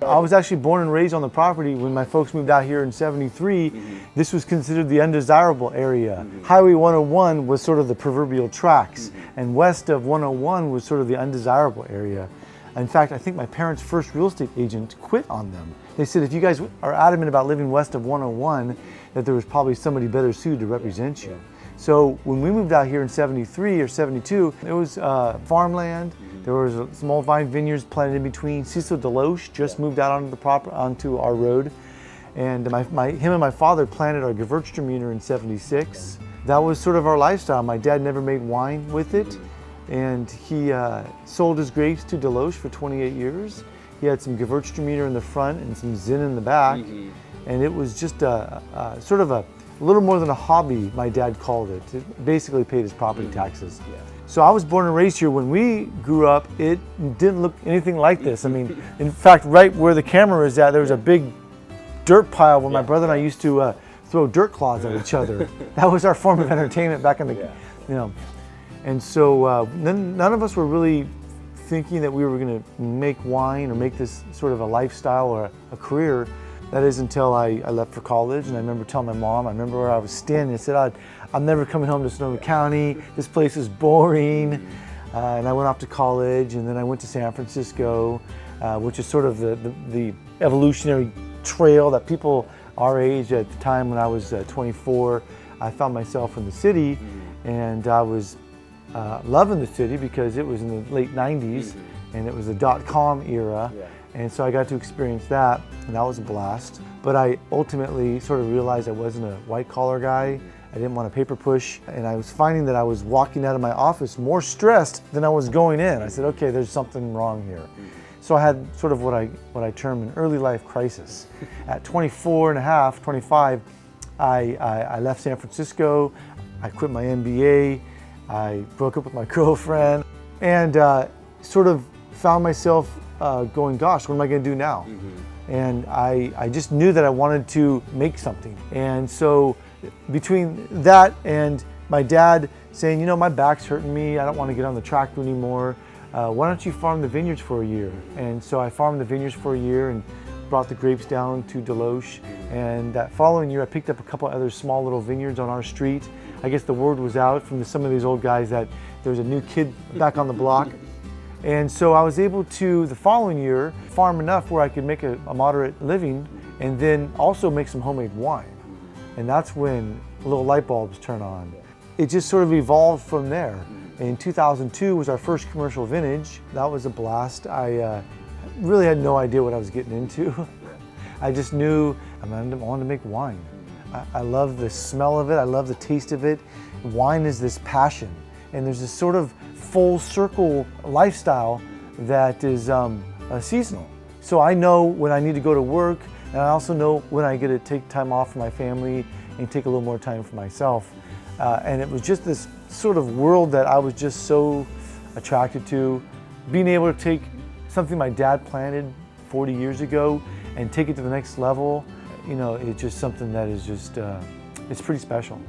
I was actually born and raised on the property. When my folks moved out here in '73, this was considered the undesirable area. Highway 101 was sort of the proverbial tracks, and west of 101 was sort of the undesirable area. In fact, I think my parents' first real estate agent quit on them. They said, if you guys are adamant about living west of 101, that there was probably somebody better suited to represent you. So when we moved out here in '73 or '72, it was farmland. There was some old vine vineyards planted in between. Cecil Deloche just moved out onto our road. And him and my father planted our Gewürztraminer in '76. That was sort of our lifestyle. My dad never made wine with it. And he sold his grapes to Deloche for 28 years. He had some Gewürztraminer in the front and some Zin in the back. And it was just sort of a little more than a hobby, my dad called it. It basically paid his property taxes. So I was born and raised here. When we grew up, it didn't look anything like this. I mean, in fact, right where the camera is at, there was a big dirt pile where my brother and I used to throw dirt claws at each other. That was our form of entertainment back in the, you know. And so none of us were really thinking that we were going to make wine or make this sort of a lifestyle or a career. That is until I left for college, and I remember telling my mom, I remember where I was standing, I said, I'm never coming home to Sonoma County, this place is boring. And I went off to college, and then I went to San Francisco, which is sort of the evolutionary trail that people our age at the time when I was 24, I found myself in the city, and I was loving the city because it was in the late 90s, and it was the .com era. And so I got to experience that, and that was a blast. But I ultimately sort of realized I wasn't a white-collar guy. I didn't want a paper push, and I was finding that I was walking out of my office more stressed than I was going in. I said, okay, there's something wrong here. So I had sort of what I term an early life crisis. At 24 and a half, 25, I left San Francisco. I quit my MBA. I broke up with my girlfriend, and sort of found myself going, gosh, what am I going to do now? And I just knew that I wanted to make something. And so between that and my dad saying, you know, my back's hurting me, I don't want to get on the tractor anymore, why don't you farm the vineyards for a year? And so I farmed the vineyards for a year and brought the grapes down to Deloche. And that following year I picked up a couple other small little vineyards on our street. I guess the word was out from some of these old guys that there was a new kid back on the block. And so I was able to, the following year, farm enough where I could make a moderate living and then also make some homemade wine. And that's when little light bulbs turn on. It just sort of evolved from there. In 2002 was our first commercial vintage. That was a blast. I really had no idea what I was getting into. I just knew I wanted to make wine. I love the smell of it. I love the taste of it. Wine is this passion. And there's this sort of full circle lifestyle that is seasonal. So I know when I need to go to work, and I also know when I get to take time off for my family and take a little more time for myself. And it was just this sort of world that I was just so attracted to. Being able to take something my dad planted 40 years ago and take it to the next level, you know, it's just something that is just, it's pretty special.